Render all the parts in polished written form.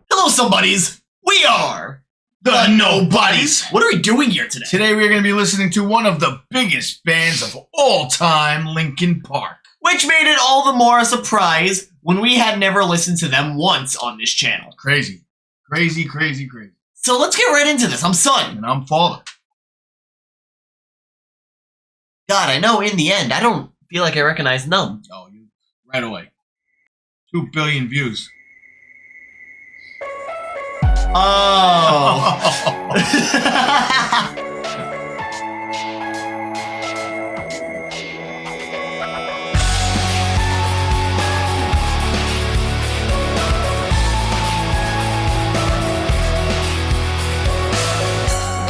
Hello, somebodies. We are the Nobodies. What are we doing here today? Today we're going to be listening to one of the biggest bands of all time, Linkin Park. Which made it all the more a surprise when we had never listened to them once on this channel. Crazy. Crazy. So let's get right into this. I'm Son. And I'm Father. God, I know in the end, I don't feel like I recognize Numb. Oh, you right away. 2 billion views. Oh.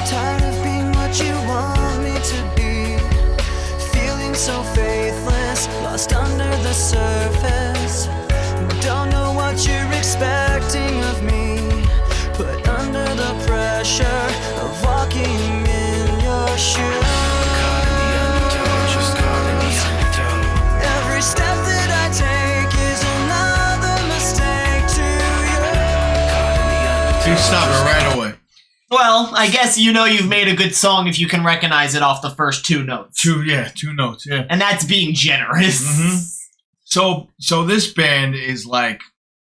Tired of being what you want me to be, feeling so faithless, lost under the surface. Don't know what you're expecting of me, put under the pressure of walking in your shoes. Every step that I take is another mistake to you. You stop it right away. Well, I guess you know you've made a good song if you can recognize it off the first 2 notes. 2 notes, yeah. And that's being generous. Mm-hmm. So this band is like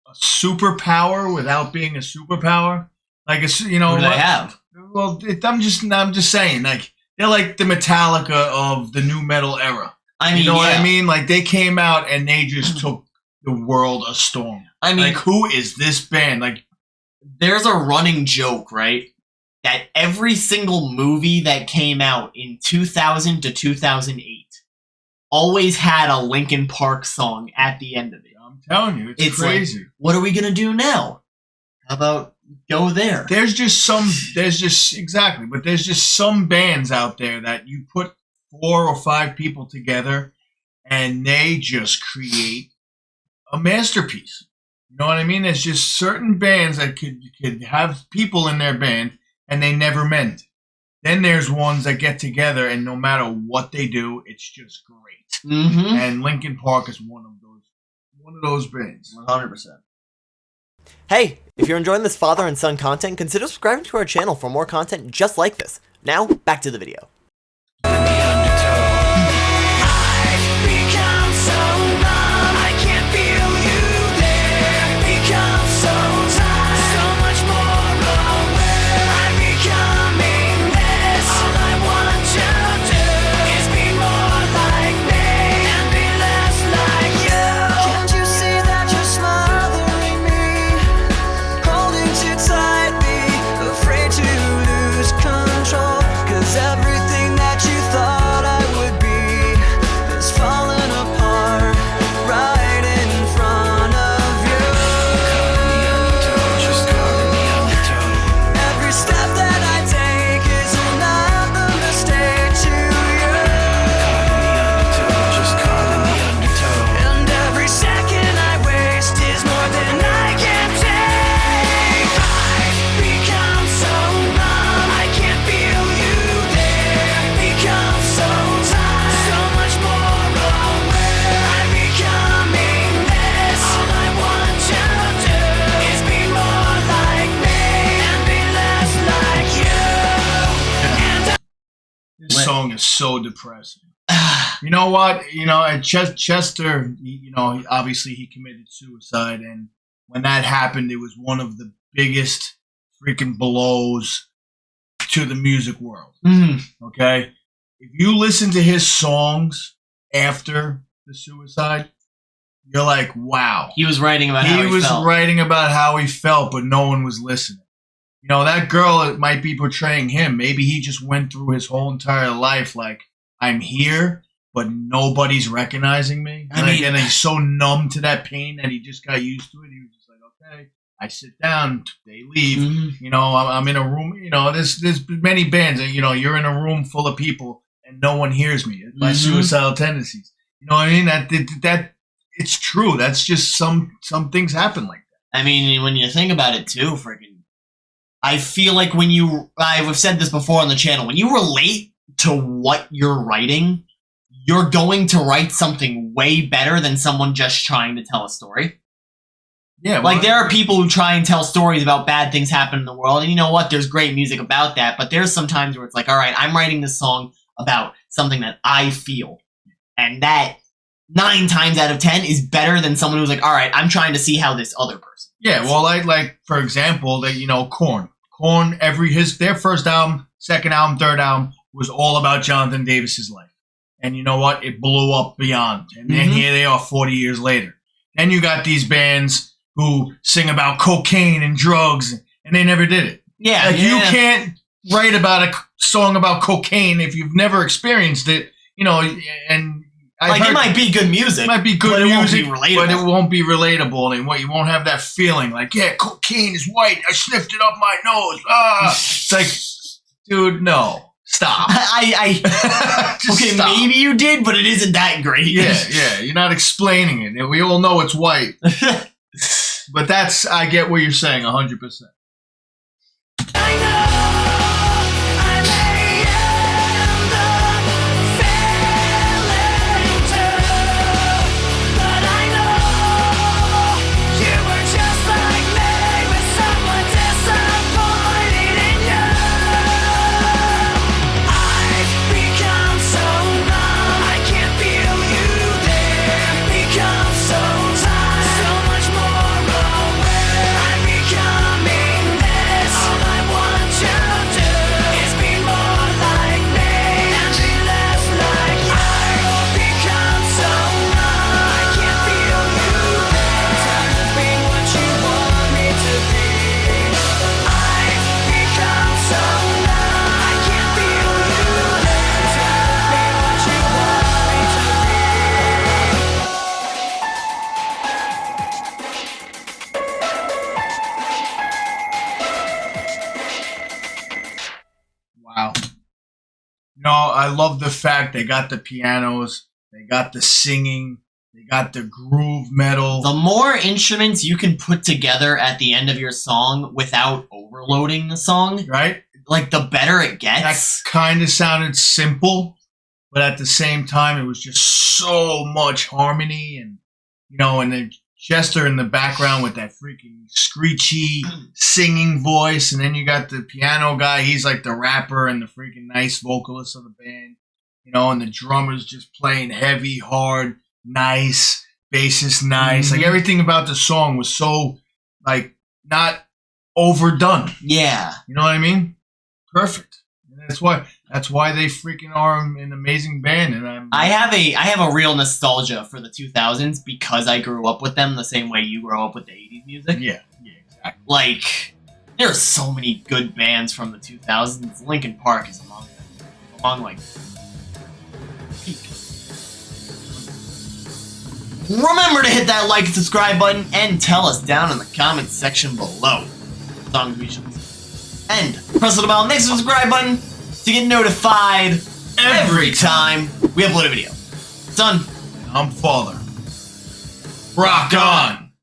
a superpower without being a superpower. Like it's, you know, What do they have? Well, I'm just saying, like they're like the Metallica of the nu metal era. I mean, you know what yeah. I mean? Like they came out and they just took the world a storm. I mean, like who is this band? Like there's a running joke, right? That every single movie that came out in 2000 to 2008 always had a Linkin Park song at the end of it. I'm telling you, it's crazy. Like, what are we gonna do now? How about go there? There's just some bands out there that you put 4 or 5 people together and they just create a masterpiece. You know what I mean? There's just certain bands that could have people in their band and they never mend. Then there's ones that get together and no matter what they do, it's just great. Mm-hmm. And Linkin Park is one of those bands. 100%. Hey, if you're enjoying this father and son content, consider subscribing to our channel for more content just like this. Now, back to the video. Everything that you thought I would be has fallen apart right in front of you. Every step that I take is another mistake to you. And every second I waste is more than I can take. I've become so numb, I can't feel you. Become so tired, so much more aware. I'm becoming this. All I want to do is be more like me and be less like you. This song is so depressing. You know what? You know, at Chester, you know, obviously he committed suicide, and when that happened, it was one of the biggest freaking blows to the music world. Mm-hmm. Okay? If you listen to his songs after the suicide, you're like, wow. He was writing about how he was felt. writing about how he felt, but no one was listening. You know, that girl it might be portraying him. Maybe he just went through his whole entire life like, I'm here, but nobody's recognizing me. I mean- and he's so numb to that pain that he just got used to it. He was just like, okay, I sit down, they leave. Mhm. You know, I'm in a room. You know, there's many bands. You know, you're in a room full of people and no one hears me. My Mhm. suicidal tendencies. You know what I mean? That it's true. That's just some things happen like that. I mean, when you think about it too, freaking, I feel like I've said this before on the channel, when you relate to what you're writing, you're going to write something way better than someone just trying to tell a story. Yeah, well, Like, there are people who try and tell stories about bad things happen in the world, and you know what? There's great music about that, but there's some times where it's like, all right, I'm writing this song about something that I feel, and that 9 times out of 10 is better than someone who's like, all right, I'm trying to see how this other person. Yeah, well, like for example, that Korn. Korn, their first album, second album, third album was all about Jonathan Davis's life, and you know what? It blew up beyond, and then here they are 40 years later. Then you got these bands who sing about cocaine and drugs, and they never did it. Yeah, Like you can't write about a song about cocaine if you've never experienced it, and it might be good music. It might be good but music, it won't be relatable. but it won't be relatable, and you won't have that feeling like, yeah, cocaine is white. I sniffed it up my nose. It's like, dude, no, stop. Okay, stop. maybe you did, but it isn't that great. Yeah, you're not explaining it. We all know it's white, but I get what you're saying 100%. I know I may end up failing too, but I know you were just like me, with someone disappointed in you. I've become so numb, I can't feel you there. Become so tired, so much more aware. I'm becoming this. All I want you to do is be more like me and be less like you. I've become so numb, I can't feel you there. Time to be what you want me to be. I've become so numb, I can't feel you there. Time to be what you want me to be. Wow. I love the fact they got the pianos, they got the singing, they got the groove metal. The more instruments you can put together at the end of your song without overloading the song, Right? like, the better it That gets. kind of sounded simple, but at the same time, it was just so much harmony, and then Chester in the background with that freaking screechy singing voice, and then you got the piano guy. He's like the rapper and the freaking nice vocalist of the band, and the drummers just playing heavy, hard, nice, bassist nice. Like everything about the song was so like not overdone. Yeah. You know what I mean? Perfect. And that's why they freaking are an amazing band. And I have a real nostalgia for the 2000s because I grew up with them the same way you grew up with the 80s music. yeah, exactly. Like, there's so many good bands from the 2000s. Linkin Park is among them. Among, peak. Remember to hit that like and subscribe button and tell us down in the comments section below songs we should listen to. And press the bell next to the subscribe button to get notified every time we upload a video. Son, I'm Father. Rock on!